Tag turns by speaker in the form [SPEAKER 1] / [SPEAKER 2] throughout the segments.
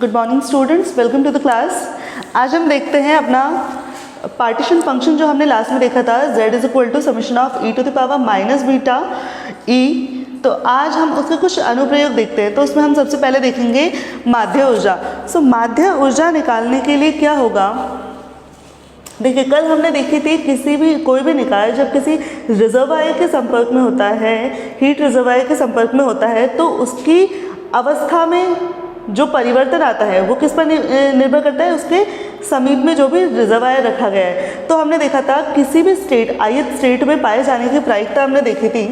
[SPEAKER 1] Good morning students, welcome to the class. आज हम देखते हैं अपना पार्टीशन फंक्शन जो हमने लास्ट में देखा था, z is equal to summation of e to the power minus beta e। तो आज हम उसके कुछ अनुप्रयोग देखते हैं। तो उसमें हम सबसे पहले देखेंगे माध्य ऊर्जा। सो माध्य ऊर्जा निकालने के लिए क्या होगा, देखिए कल हमने देखी थी कोई भी निकाय जब किसी रिजर्वायर के संपर्क में होता है, हीट रिजर्वायर के संपर्क में होता है, तो उसकी अवस्था में जो परिवर्तन आता है वो किस पर निर्भर करता है, उसके समीप में जो भी रिजर्वायर रखा गया है। तो हमने देखा था किसी भी स्टेट ith स्टेट में पाए जाने की प्रायिकता हमने देखी थी,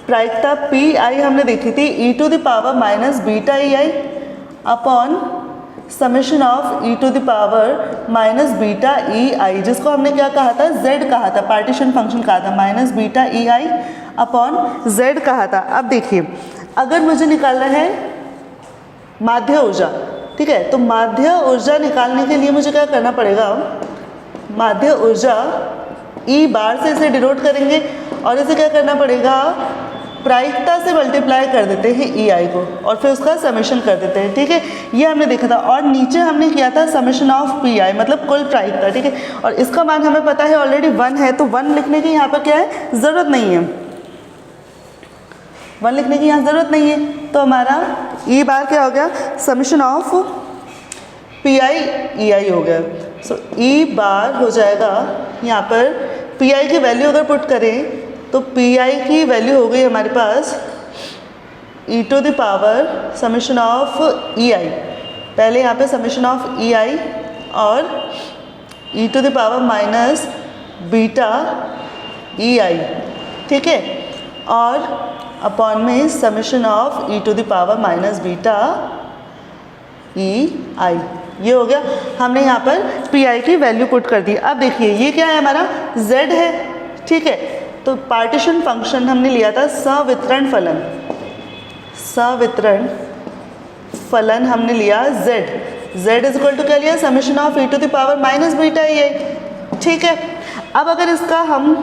[SPEAKER 1] प्रायिकता पी आई हमने देखी थी e to the power minus beta e i upon summation of e to the power minus beta e i, जिसको हमने क्या कहा था, z कहा था, पार्टीशन फंक्शन कहा था, minus beta e i upon z कहा था। अब देखिए अगर मुझे निकालना है माध्य ऊर्जा, ठीक है, तो माध्य ऊर्जा निकालने के लिए मुझे क्या करना पड़ेगा, माध्य ऊर्जा ई बार से इसे डिनोट करेंगे और इसे क्या करना पड़ेगा, प्रायिकता से मल्टीप्लाई कर देते हैं ई आई को और फिर उसका समेशन कर देते हैं, ठीक है, ये हमने देखा था। और नीचे हमने किया था समेशन ऑफ पी आई, मतलब कुल प्रायिकता, ठीक है, और इसका मान हमें पता है ऑलरेडी 1 है, तो 1 लिखने की यहाँ पर क्या है, ज़रूरत नहीं है, 1 लिखने की यहाँ ज़रूरत नहीं है। तो हमारा ई बार क्या हो गया, समेशन ऑफ पी आई ई आई हो गया। सो ई बार हो जाएगा, यहाँ पर पी आई की वैल्यू अगर पुट करें तो पी आई की वैल्यू हो गई हमारे पास e to the power summation of e i, पहले यहाँ पे समेशन ऑफ ई आई और e to the power minus beta e i, ठीक है, और अपॉन में summation of e to the power minus beta e i, ये हो गया। हमने यहाँ पर पी आई की वैल्यू पुट कर दी। अब देखिए ये क्या है, हमारा z है, ठीक है, तो पार्टीशन फंक्शन हमने लिया था सवितरण फलन, सवितरण फलन हमने लिया z इज इक्वल टू क्या लिया, summation of e to the power minus beta e i, ठीक है। अब अगर इसका हम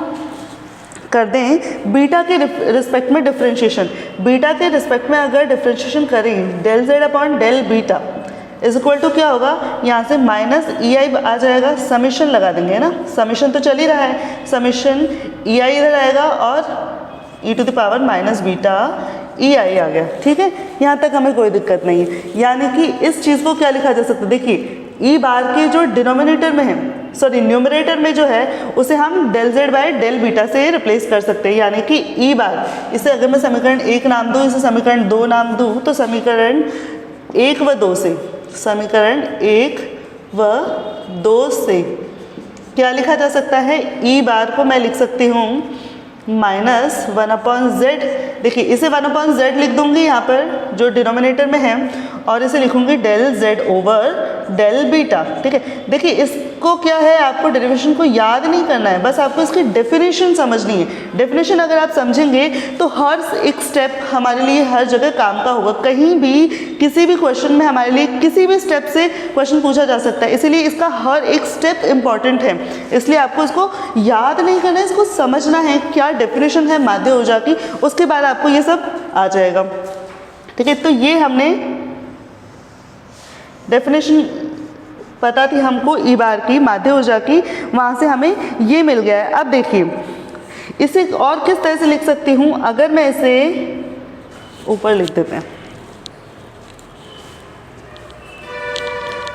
[SPEAKER 1] कर दें बीटा के रिस्पेक्ट में डिफ्रेंशिएशन, बीटा के रिस्पेक्ट में अगर डिफ्रेंशिएशन करें del z upon del beta is equal to क्या होगा, यहाँ से माइनस ई आई आ जाएगा, समेशन लगा देंगे ना, समेशन तो चल ही रहा है, समेशन ई आई इधर आएगा और e to the power minus beta e i आ गया, ठीक है, यहाँ तक हमें कोई दिक्कत नहीं है। यानी कि इस चीज़ को क्या लिखा जा सकता है, देखिए ई बार के जो डिनोमिनेटर में है, सॉरी न्यूमरेटर में जो है, उसे हम del z by del beta से रिप्लेस कर सकते हैं। यानी कि ई बार, इसे अगर मैं समीकरण 1 नाम दूँ, इसे समीकरण 2 नाम दूँ, तो समीकरण 1 व 2 से, समीकरण 1 व 2 से क्या लिखा जा सकता है, ई बार को मैं लिख सकती हूँ माइनस 1 अपॉन जेड। देखिए इसे 1 अपॉन जेड लिख दूंगी यहाँ पर जो डिनोमिनेटर में है, और इसे लिखूंगी del z over del beta, ठीक है। देखिए इसको क्या है, आपको डेरिवेशन को याद नहीं करना है, बस आपको इसकी डेफिनेशन समझनी है। डेफिनेशन अगर आप समझेंगे तो हर एक स्टेप हमारे लिए हर जगह काम का होगा। कहीं भी किसी भी क्वेश्चन में हमारे लिए किसी भी स्टेप से क्वेश्चन पूछा जा सकता है, इसीलिए इसका हर एक स्टेप इम्पॉर्टेंट है। इसलिए आपको इसको याद नहीं करना है, इसको समझना है क्या डेफिनेशन है माध्य ऊर्जा की, उसके बाद आपको ये सब आ जाएगा, ठीक है। तो ये हमने डेफिनेशन पता थी हमको ई बार की, माध्य ऊर्जा की, वहाँ से हमें ये मिल गया है। अब देखिए इसे और किस तरह से लिख सकती हूँ, अगर मैं इसे ऊपर लिख देते हैं,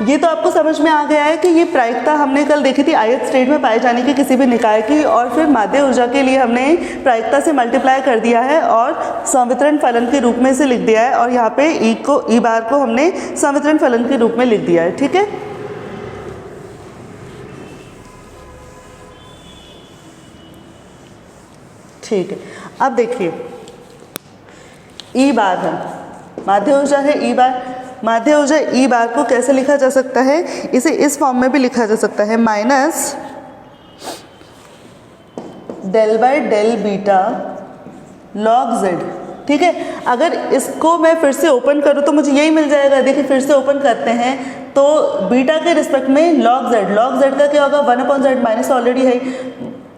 [SPEAKER 1] ये तो आपको समझ में आ गया है कि ये प्रायिकता हमने कल देखी थी ith स्टेट में पाए जाने की किसी भी निकाय की, और फिर माध्य ऊर्जा के लिए हमने प्रायिकता से मल्टीप्लाई कर दिया है और संवितरण फलन के रूप में इसे लिख दिया है, और यहाँ पे ई बार को हमने संवितरण फलन के रूप में लिख दिया है, ठीक है। ठीक है, अब देखिए ई बार है, माध्य ऊर्जा है ई बार, माध्य ऊर्जा ई बार को कैसे लिखा जा सकता है, इसे इस फॉर्म में भी लिखा जा सकता है, minus del by del beta log z, ठीक है। अगर इसको मैं फिर से ओपन करूँ तो मुझे यही मिल जाएगा। देखिए फिर से ओपन करते हैं तो बीटा के रिस्पेक्ट में लॉग जेड का क्या होगा, 1 अपॉन जेड, माइनस ऑलरेडी है,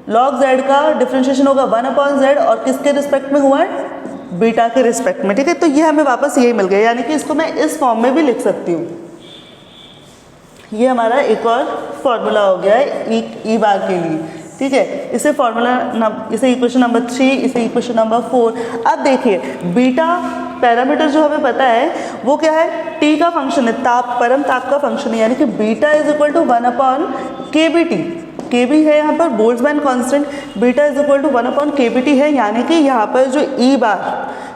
[SPEAKER 1] लॉग जेड का डिफ्रेंशिएशन होगा 1 अपॉन जेड, और किसके रिस्पेक्ट में हुआ है, बीटा के रिस्पेक्ट में, ठीक है। तो ये हमें वापस यही मिल गया, यानी कि इसको मैं इस फॉर्म में भी लिख सकती हूँ। ये हमारा एक और फॉर्मूला हो गया है ई बार के लिए, ठीक है। इसे इसे इक्वेशन नंबर 3, इसे इक्वेशन नंबर 4। अब देखिए बीटा पैरामीटर जो हमें पता है वो क्या है, टी का फंक्शन है, ताप, परम ताप का फंक्शन है, यानी कि beta is equal to 1/kBT। K B है यहाँ पर Boltzmann constant, beta is equal to 1/kBT है, यानी कि यहाँ पर जो ई बार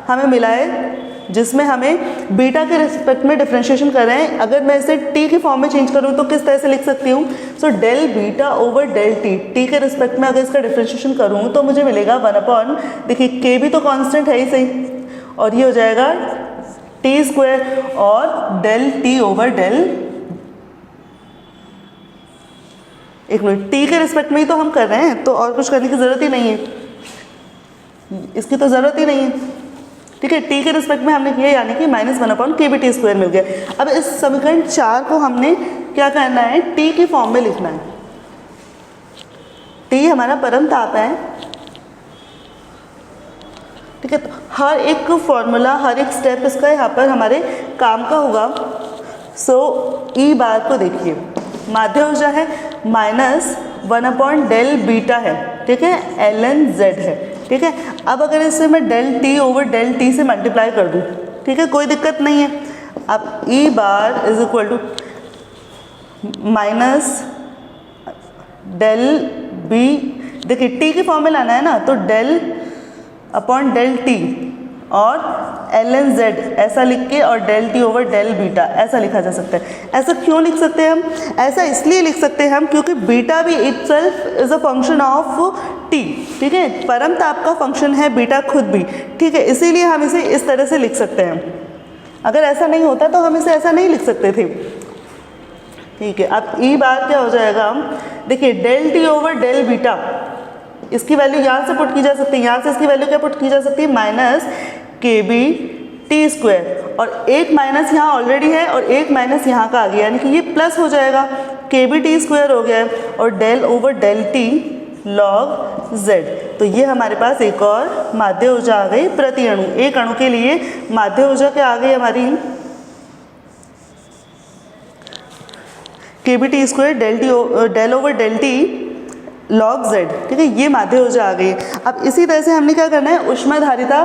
[SPEAKER 1] हमें मिला है जिसमें हमें बीटा के रिस्पेक्ट में डिफरेंशिएशन कर रहे हैं, अगर मैं इसे टी की फॉर्म में चेंज करूँ तो किस तरह से लिख सकती हूँ। So del beta over del T के रिस्पेक्ट में अगर इसका डिफरेंशिएशन करूँ तो मुझे मिलेगा 1/, देखिए के भी तो कांस्टेंट है ही सही, और ये हो जाएगा टी स्क्वायर और डेल टी ओवर डेल, एक मिनट, टी के रिस्पेक्ट में ही तो हम कर रहे हैं, तो और कुछ करने की ज़रूरत ही नहीं है, इसकी तो ज़रूरत ही नहीं है, ठीक है। टी के रिस्पेक्ट में हमने किया, यानी कि -1/kBT स्क्वायर मिल गया। अब इस समीकरण 4 को हमने क्या करना है, टी की फॉर्म में लिखना है। टी हमारा परम ताप है, ठीक है। तो हर एक फॉर्मूला, हर एक स्टेप इसका यहाँ पर हमारे काम का होगा। सो ई बार को देखिए, माध्य ऊर्जा है -1/डेल बीटा है, ठीक है, ln z है, ठीक है। अब अगर इसे मैं del T over del t से मल्टीप्लाई कर दूँ, ठीक है, कोई दिक्कत नहीं है। अब e bar is equal to minus del b, देखिए टी की फॉर्म में लाना है ना, तो डेल अपॉन डेल टी और ln z ऐसा लिख के, और del T over del beta ऐसा लिखा जा सकता है। ऐसा क्यों लिख सकते हैं हम, ऐसा इसलिए लिख सकते हैं हम क्योंकि बीटा भी itself is a function of T, ठीक है, परम ताप का फंक्शन है बीटा खुद भी, ठीक है, इसीलिए हम इसे इस तरह से लिख सकते हैं। अगर ऐसा नहीं होता तो हम इसे ऐसा नहीं लिख सकते थे, ठीक है। अब ई बार क्या हो जाएगा, देखिए del T over del beta, इसकी वैल्यू यहाँ से पुट की जा सकती है, यहाँ से इसकी वैल्यू क्या पुट की जा सकती है, -kBT स्क्वायर, और एक माइनस यहाँ ऑलरेडी है और एक माइनस यहाँ का आ गया, यानी कि ये प्लस हो जाएगा, kBT स्क्वायर हो गया है, और del over del T log z। तो ये हमारे पास एक और माध्य ऊर्जा आ गई प्रति अणु। एक अणु के लिए माध्य ऊर्जा क्या आ गई हमारी, kBT square del over del T log z, ठीक है, ये माध्य ऊर्जा आ गई। अब इसी तरह से हमने क्या करना है, ऊष्माधारिता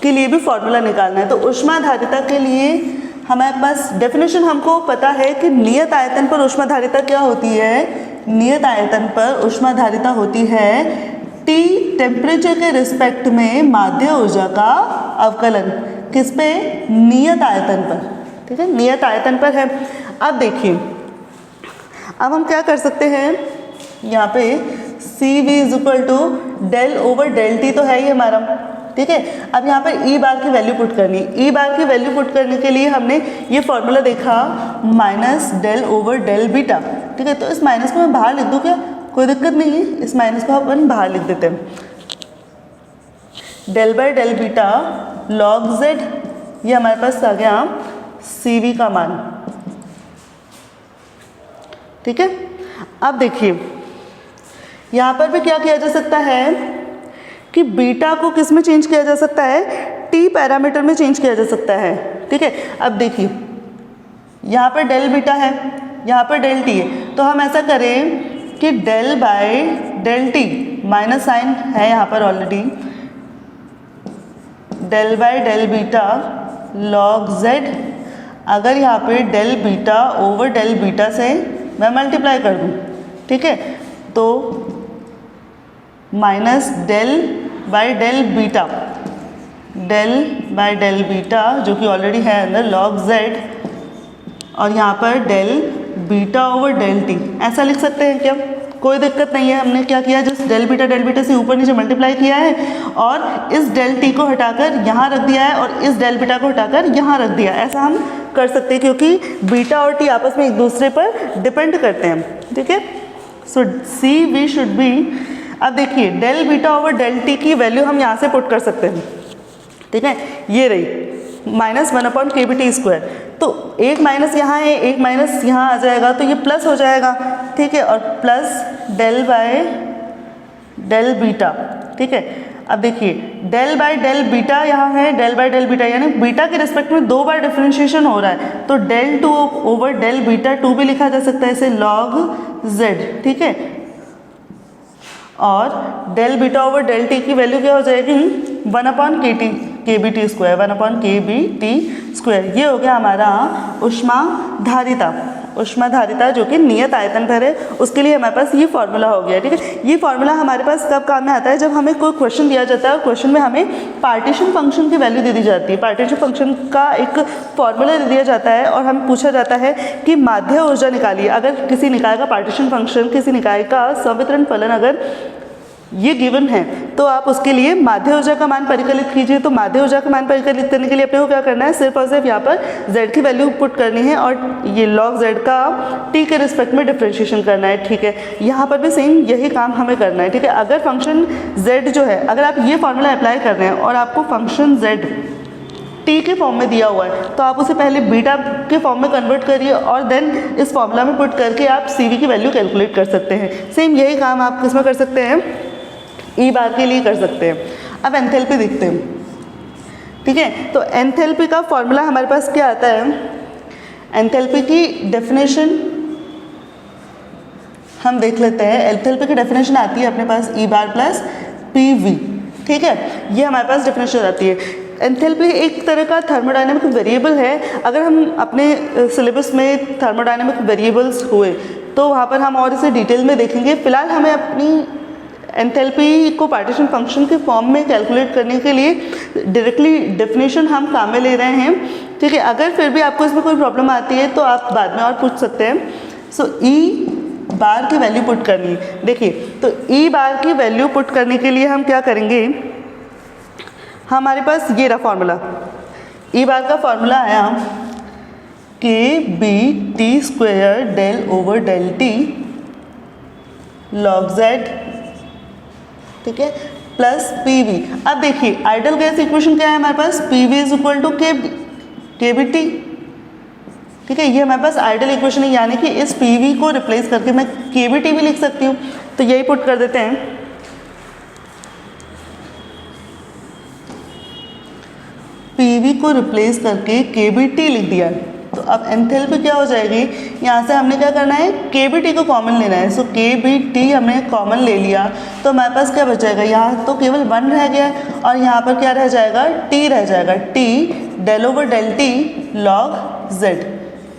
[SPEAKER 1] के लिए भी फॉर्मूला निकालना है। तो ऊष्माधारिता के लिए हमारे पास डेफिनेशन हमको पता है कि नियत आयतन पर ऊष्माधारिता क्या होती है, नियत आयतन पर ऊष्माधारिता होती है T टेम्परेचर के रिस्पेक्ट में माध्य ऊर्जा का अवकलन, किस पे, नियत आयतन पर, ठीक है, नियत आयतन पर है। अब देखिए, अब हम क्या कर सकते हैं, यहाँ पे CV is equal to del over del T तो है ही हमारा, ठीक है। अब यहाँ पर ई बार की वैल्यू पुट करनी है। ई बार की वैल्यू पुट करने के लिए हमने ये फॉर्मूला देखा minus del over del beta, ठीक है। तो इस माइनस को मैं बाहर लिख दूँ क्या, कोई दिक्कत नहीं है, इस माइनस को अपन बाहर लिख देते हैं। Del by del beta log z, ये हमारे पास आ गया CV का मान, ठीक है। अब देखिए यहाँ पर भी क्या किया जा सकता है कि बीटा को किस में चेंज किया जा सकता है, टी पैरामीटर में चेंज किया जा सकता है, ठीक है। अब देखिए यहाँ पर डेल बीटा है, यहाँ पर डेल टी है, तो हम ऐसा करें कि del by del T, minus sign है यहाँ पर already, del by del beta log z, अगर यहाँ पे del beta over del beta से मैं मल्टीप्लाई कर दूँ, ठीक है, तो minus del by del beta, del by del beta जो कि ऑलरेडी है अंदर लॉग z, और यहाँ पर del beta over del T, ऐसा लिख सकते हैं क्या, कोई दिक्कत नहीं है। हमने क्या किया, जस्ट डेल बीटा से ऊपर नीचे मल्टीप्लाई किया है, और इस डेल टी को हटाकर यहाँ रख दिया है, और इस डेल बीटा को हटाकर यहाँ रख दिया, ऐसा हम कर सकते हैं क्योंकि बीटा और टी आपस में एक दूसरे पर डिपेंड करते हैं, ठीक है। सो CV शुड बी, अब देखिए del beta over del T की वैल्यू हम यहाँ से पुट कर सकते हैं, ठीक है, ये रही -1/kBT स्क्वायर, तो एक माइनस यहाँ है, एक माइनस यहाँ आ जाएगा, तो ये प्लस हो जाएगा, ठीक है, और plus del by del beta, ठीक है। अब देखिए डेल बाय डेल बीटा यहाँ है, डेल बाय डेल बीटा यानी बीटा के रिस्पेक्ट में 2 बार डिफरेंशिएशन हो रहा है, तो डेल 2 ओवर डेल बीटा 2 भी लिखा जा सकता है इसे log z, ठीक है। और del beta over del T की वैल्यू क्या हो जाएगी 1/kT स्क्वायर, 1/kBT स्क्वायर। ये हो गया हमारा ऊष्माधारिता जो कि नियत आयतन पर है, उसके लिए हमारे पास ये फॉर्मूला हो गया, ठीक है। ये फॉर्मूला हमारे पास कब काम में आता है, जब हमें कोई क्वेश्चन दिया जाता है और क्वेश्चन में हमें पार्टीशन फंक्शन की वैल्यू दे दी जाती है। पार्टीशन फंक्शन का एक फॉर्मूला दे दिया जाता है और हमें पूछा जाता है कि माध्य ऊर्जा निकालिए। अगर किसी निकाय का पार्टीशन फंक्शन, किसी निकाय का संवितरण फलन अगर ये गिवन है तो आप उसके लिए माध्य ऊर्जा का मान परिकलित कीजिए। तो माध्य ऊर्जा का मान परिकलित करने के लिए अपने को क्या करना है, सिर्फ और सिर्फ यहाँ पर z की वैल्यू पुट करनी है और ये log z का t के रिस्पेक्ट में डिफरेंशिएशन करना है, ठीक है। यहाँ पर भी सेम यही काम हमें करना है, ठीक है। अगर फंक्शन z जो है, अगर आप ये फॉर्मूला अप्लाई कर रहे हैं और आपको फंक्शन z t के फॉर्म में दिया हुआ है तो आप उसे पहले बीटा के फॉर्म में कन्वर्ट करिए और देन इस फॉर्मूला में पुट करके आप CV की वैल्यू कैलकुलेट कर सकते हैं। सेम यही काम आप किसमें कर सकते हैं, ई बार के लिए कर सकते हैं। अब एंथैल्पी देखते हैं, ठीक है। तो एंथैल्पी का फॉर्मूला हमारे पास क्या आता है, एंथैल्पी की डेफिनेशन हम देख लेते हैं। एंथैल्पी की डेफिनेशन आती है अपने पास ई बार प्लस PV, ठीक है। ये हमारे पास डेफिनेशन आती है। एंथैल्पी एक तरह का थर्मोडायनेमिक वेरिएबल है। अगर हम अपने सिलेबस में थर्मोडायनेमिक वेरिएबल्स हुए तो वहाँ पर हम और इसे डिटेल में देखेंगे। फिलहाल हमें अपनी एंथैल्पी को पार्टीशन फंक्शन के फॉर्म में कैलकुलेट करने के लिए डायरेक्टली डेफिनेशन हम काम में ले रहे हैं, ठीक है। अगर फिर भी आपको इसमें कोई प्रॉब्लम आती है तो आप बाद में और पूछ सकते हैं। सो ई बार की वैल्यू पुट करनी, देखिए तो ई बार की वैल्यू पुट करने के लिए हम क्या करेंगे, हमारे पास ये रहा फॉर्मूला। ई बार का फॉर्मूला आया kBT square del over del T log z, ठीक है, प्लस PV। अब देखिए आइडियल गैस इक्वेशन क्या है हमारे पास, PV is equal to kBT, ठीक है। ये हमारे पास आइडियल इक्वेशन है, यानी कि इस PV को रिप्लेस करके मैं kBT भी लिख सकती हूँ। तो यही पुट कर देते हैं, PV को रिप्लेस करके kBT लिख दिया। तो अब एंथैल्पी क्या हो जाएगी, यहाँ से हमने क्या करना है, kBT को कॉमन लेना है। सो kBT हमने कॉमन ले लिया तो हमारे पास क्या बचेगा, यहाँ तो केवल 1 रह गया और यहाँ पर क्या रह जाएगा, t रह जाएगा, t del over del t log z।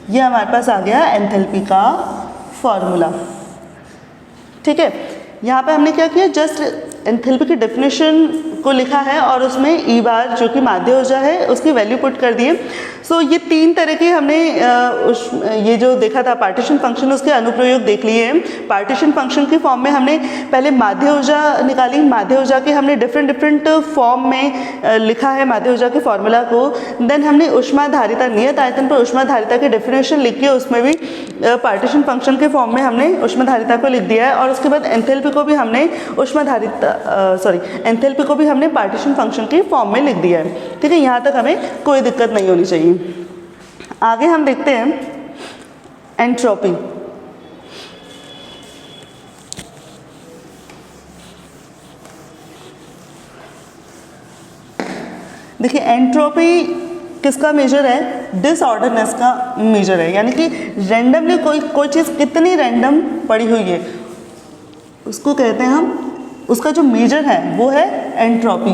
[SPEAKER 1] ये हमारे पास आ गया एंथैल्पी का फॉर्मूला, ठीक है। यहाँ पे हमने क्या किया, जस्ट एंथैल्पी की डेफिनेशन को लिखा है और उसमें ई बार जो कि माध्य ऊर्जा है उसकी वैल्यू पुट कर दिए। सो ये 3 तरह के हमने ये जो देखा था पार्टीशन फंक्शन, उसके अनुप्रयोग देख लिए हैं। पार्टीशन फंक्शन के फॉर्म में हमने पहले माध्य ऊर्जा निकाली, माध्य ऊर्जा के हमने डिफरेंट फॉर्म में लिखा है माध्य ऊर्जा के फॉर्मूला को। देन हमने ऊष्माधारिता, नियत आयतन पर ऊष्माधारिता की डेफिनेशन लिख के उसमें भी पार्टीशन फंक्शन के फॉर्म में हमने ऊष्माधारिता को लिख दिया है। और उसके बाद एंथैल्पी को भी हमने एंथैल्पी को भी हमने पार्टीशन फंक्शन के फॉर्म में लिख दिया है, ठीक है। यहाँ तक हमें कोई दिक्कत नहीं होनी चाहिए। आगे हम देखते हैं एंट्रोपी। देखिए एंट्रोपी किसका मेजर है, डिसऑर्डरनेस का मेजर है, यानी कि रैंडमली कोई चीज़ कितनी रैंडम पड़ी हुई है उसको कहते हैं हम, उसका जो मेजर है वो है एंट्रोपी।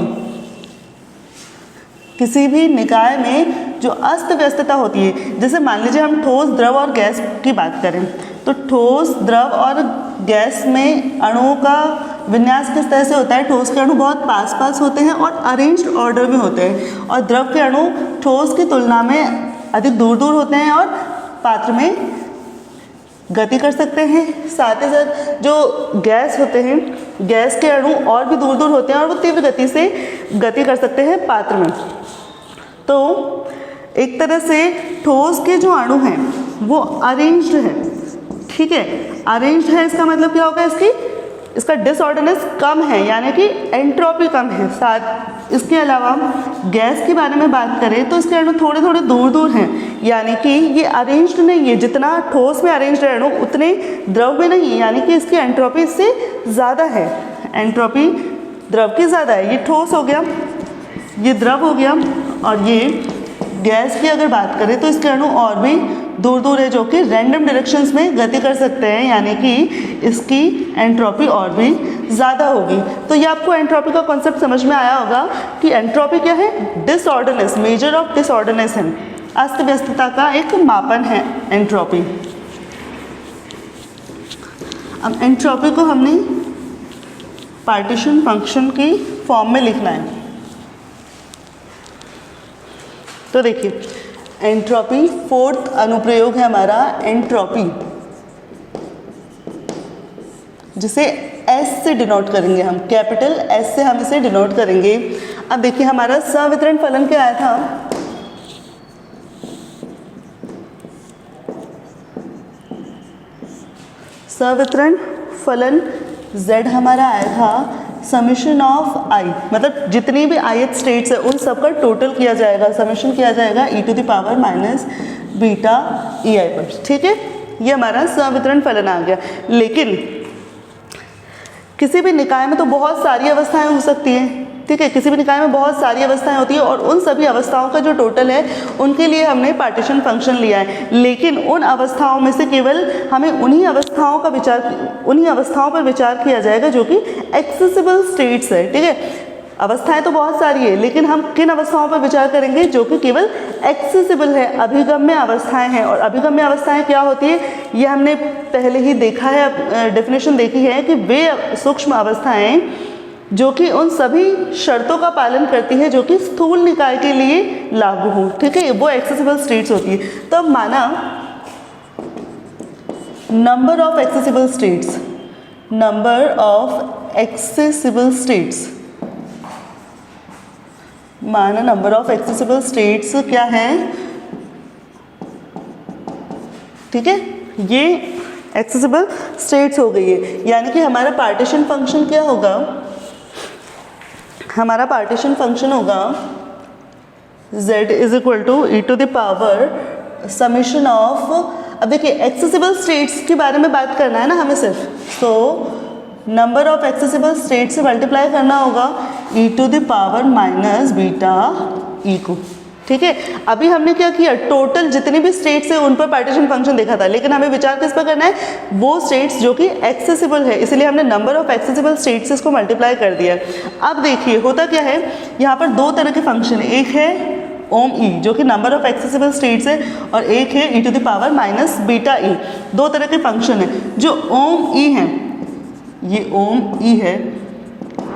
[SPEAKER 1] किसी भी निकाय में जो अस्त व्यस्तता होती है, जैसे मान लीजिए हम ठोस, द्रव और गैस की बात करें तो ठोस, द्रव और गैस में अणुओं का विन्यास किस तरह से होता है, ठोस के अणु बहुत पास पास होते हैं और अरेंज्ड ऑर्डर में होते हैं, और द्रव के अणु ठोस की तुलना में अधिक दूर दूर होते हैं और पात्र में गति कर सकते हैं। साथ ही साथ जो गैस होते हैं, गैस के अणु और भी दूर दूर होते हैं और वो तीव्र गति से गति कर सकते हैं पात्र में। तो एक तरह से ठोस के जो अणु हैं वो अरेंज्ड हैं, ठीक है। अरेंज्ड है इसका मतलब क्या होगा, इसका डिसऑर्डरनेस कम है, यानी कि एंट्रोपी कम है। साथ इसके अलावा गैस के बारे में बात करें तो इसके अणु थोड़े थोड़े दूर दूर हैं, यानी कि ये अरेंज्ड नहीं है। जितना ठोस में अरेंज्ड है अणु उतने द्रव में नहीं है, यानी कि इसकी एंट्रोपी इससे ज़्यादा है। एंट्रोपी द्रव की ज़्यादा है, ये ठोस हो गया, ये द्रव हो गया, और ये गैस की अगर बात करें तो इसके अणु और भी दूर दूर है जो कि रैंडम डायरेक्शंस में गति कर सकते हैं, यानी कि इसकी एंट्रोपी और भी ज़्यादा होगी। तो ये आपको एंट्रोपी का कॉन्सेप्ट समझ में आया होगा कि एंट्रोपी क्या है, डिसऑर्डरनेस, मेजर ऑफ डिसऑर्डरनेस है, अस्त व्यस्तता का एक मापन है एंट्रोपी। अब एंट्रोपी को हमने पार्टीशन फंक्शन की फॉर्म में लिखना है। तो देखिए एंट्रोपी, फोर्थ अनुप्रयोग है हमारा एंट्रोपी, जिसे एस से डिनोट करेंगे हम, कैपिटल एस से हम इसे डिनोट करेंगे। अब देखिए हमारा संवितरण फलन क्या आया था, संवितरण फलन z हमारा आया था समीशन ऑफ i, मतलब जितनी भी ith स्टेट्स है उन सब का टोटल किया जाएगा, समीशन किया जाएगा e⁻ बीटा ei पर, ठीक है। ये हमारा संवितरण फलन आ गया। लेकिन किसी भी निकाय में तो बहुत सारी अवस्थाएं हो सकती हैं, ठीक है, किसी भी निकाय में बहुत सारी अवस्थाएं होती है, और उन सभी अवस्थाओं का जो टोटल है उनके लिए हमने पार्टीशन फंक्शन लिया है। लेकिन उन अवस्थाओं में से केवल हमें उन्हीं अवस्थाओं पर विचार किया जाएगा जो कि एक्सेसिबल स्टेट्स है, ठीक है। अवस्थाएं तो बहुत सारी है, लेकिन हम किन अवस्थाओं पर विचार करेंगे जो कि केवल एक्सेसिबल है, अभिगम्य अवस्थाएं हैं। और अभिगम्य अवस्थाएं क्या होती है, ये हमने पहले ही देखा है, डेफिनेशन देखी है कि वे सूक्ष्म अवस्थाएं जो कि उन सभी शर्तों का पालन करती है जो कि स्थूल निकाय के लिए लागू हो, ठीक है, वो एक्सेसिबल स्टेट्स होती है। तो अब माना number of accessible states, number of accessible states, माना नंबर ऑफ एक्सेसिबल स्टेट्स क्या है, ठीक है, ये एक्सेसिबल स्टेट्स हो गई है। यानी कि हमारा पार्टीशन फंक्शन क्या होगा, हमारा पार्टीशन फंक्शन होगा z e⁻ समीशन ऑफ, अब देखिए एक्सेसिबल स्टेट्स के बारे में बात करना है ना हमें सिर्फ, तो नंबर ऑफ एक्सेसिबल स्टेट से मल्टीप्लाई करना होगा e⁻ बीटा e को, ठीक है। अभी हमने क्या किया, टोटल जितनी भी स्टेट्स है उन पर पार्टीशन फंक्शन देखा था, लेकिन हमें विचार किस पर करना है, वो स्टेट्स जो कि एक्सेसिबल है, इसलिए हमने नंबर ऑफ एक्सेसिबल स्टेट्स इसको मल्टीप्लाई कर दिया। अब देखिए होता क्या है, यहाँ पर दो तरह के फंक्शन है, एक है ओम ई जो कि नंबर ऑफ एक्सेसिबल स्टेट्स है, और एक है e⁻ बीटा ई, दो तरह के फंक्शन है। जो ओम ई है, ये ओम ई है,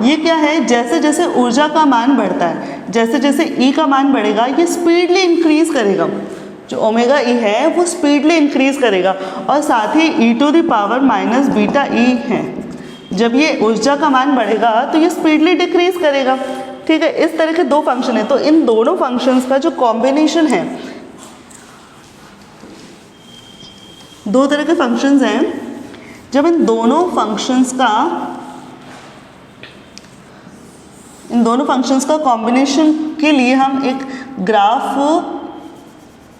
[SPEAKER 1] ये क्या है, जैसे जैसे ऊर्जा का मान बढ़ता है, जैसे जैसे ई का मान बढ़ेगा ये स्पीडली इंक्रीज करेगा, जो ओमेगा ई है वो स्पीडली इंक्रीज करेगा, और साथ ही e⁻ बीटा ई है, जब ये ऊर्जा का मान बढ़ेगा तो ये स्पीडली डिक्रीज करेगा, ठीक है। इस तरह के दो फंक्शन है, तो इन दोनों फंक्शंस का जो कॉम्बिनेशन है, दो तरह के फंक्शंस हैं, जब इन दोनों फंक्शंस का कॉम्बिनेशन के लिए हम एक ग्राफ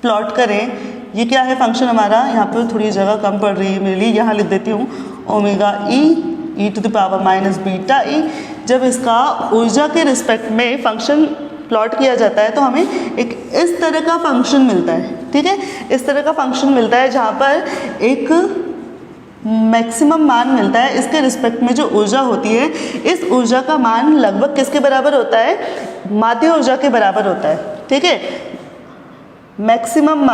[SPEAKER 1] प्लॉट करें, ये क्या है फंक्शन हमारा, यहाँ पर थोड़ी जगह कम पड़ रही है मेरे लिए, यहाँ लिख देती हूँ ओमेगा e⁻ बीटा ई। जब इसका ऊर्जा के रिस्पेक्ट में फंक्शन प्लॉट किया जाता है तो हमें एक इस तरह का फंक्शन मिलता है, ठीक है, इस तरह का फंक्शन मिलता है जहाँ पर एक मैक्सिमम मान मिलता है, इसके रिस्पेक्ट में जो ऊर्जा होती है, इस ऊर्जा का मान लगभग किसके बराबर होता है, माध्य ऊर्जा के बराबर होता है, ठीक है। मैक्सिमम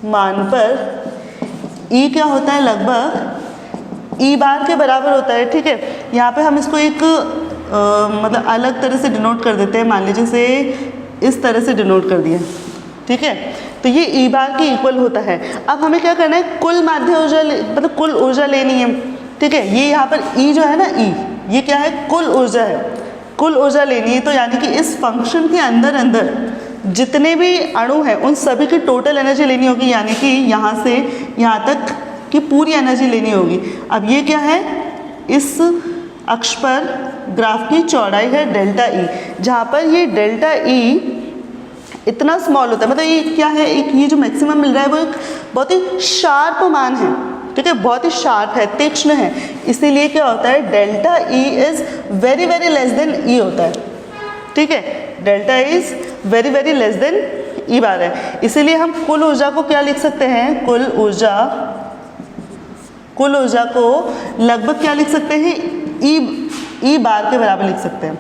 [SPEAKER 1] मान पर ई क्या होता है, लगभग ई बार के बराबर होता है, ठीक है। यहाँ पे हम इसको एक मतलब अलग तरह से डिनोट कर देते हैं, मान लीजिए से इस तरह से डिनोट कर दिया, ठीक है, तो ये ई बार के इक्वल होता है। अब हमें क्या करना है, कुल माध्य ऊर्जा मतलब कुल ऊर्जा लेनी है, ठीक है। ये यहाँ पर ई जो है ना, ई ये क्या है, कुल ऊर्जा है, कुल ऊर्जा लेनी है। तो यानी कि इस फंक्शन के अंदर जितने भी अणु हैं उन सभी की टोटल एनर्जी लेनी होगी, यानी कि यहाँ से यहाँ तक की पूरी एनर्जी लेनी होगी। अब ये क्या है, इस अक्ष पर ग्राफ की चौड़ाई है डेल्टा ई, जहाँ पर ये डेल्टा ई इतना स्मॉल होता है, मतलब ये क्या है, एक ये जो मैक्सिमम मिल रहा है वो एक बहुत ही शार्प मान है, ठीक है, बहुत ही शार्प है, तीक्ष्ण है, इसीलिए क्या होता है delta e is very very less than e होता है, ठीक है, delta is very very less than e bar है। इसीलिए हम कुल ऊर्जा को क्या लिख सकते हैं, कुल ऊर्जा को लगभग क्या लिख सकते हैं, ई बार के बराबर लिख सकते हैं,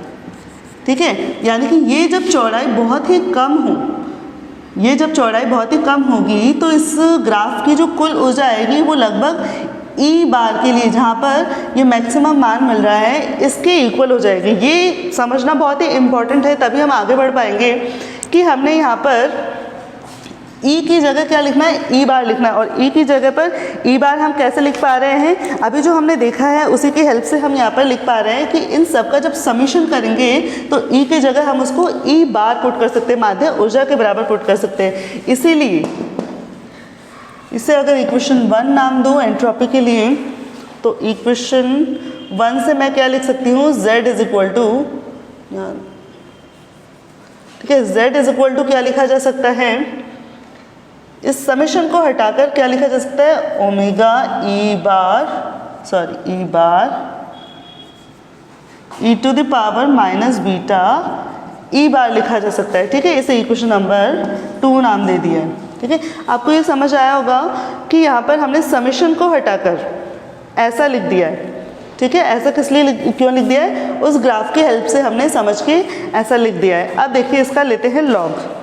[SPEAKER 1] ठीक है। यानी कि ये जब चौड़ाई बहुत ही कम हो, ये जब चौड़ाई बहुत ही कम होगी तो इस ग्राफ की जो कुल ऊर्जा आएगी वो लगभग ई बार के लिए, जहाँ पर ये मैक्सिमम मान मिल रहा है, इसके इक्वल हो जाएगी। ये समझना बहुत ही इम्पॉर्टेंट है, तभी हम आगे बढ़ पाएंगे कि हमने यहाँ पर ई की जगह क्या लिखना है, ई बार लिखना है। और ई की जगह पर ई बार हम कैसे लिख पा रहे हैं, अभी जो हमने देखा है उसी की हेल्प से हम यहाँ पर लिख पा रहे हैं कि इन सब का जब समीशन करेंगे तो ई की जगह हम उसको ई बार पुट कर सकते हैं, माध्य ऊर्जा के बराबर पुट कर सकते हैं। इसीलिए इसे अगर इक्वेशन 1 नाम दो एंट्रोपी के लिए, तो इक्वेशन 1 से मैं क्या लिख सकती हूँ, z इज इक्वल टू, ठीक है, z इज इक्वल टू क्या लिखा जा सकता है, इस समीशन को हटाकर क्या लिखा जा सकता है, omega e bar e to the power minus beta e bar लिखा जा सकता है, ठीक है। इसे इक्वेशन नंबर 2 नाम दे दिया है, ठीक है। आपको ये समझ आया होगा कि यहाँ पर हमने समीशन को हटाकर ऐसा लिख दिया है, ठीक है। ऐसा किस लिए क्यों लिख दिया है, उस ग्राफ की हेल्प से हमने समझ के ऐसा लिख दिया है। अब देखिए इसका लेते हैं लॉग।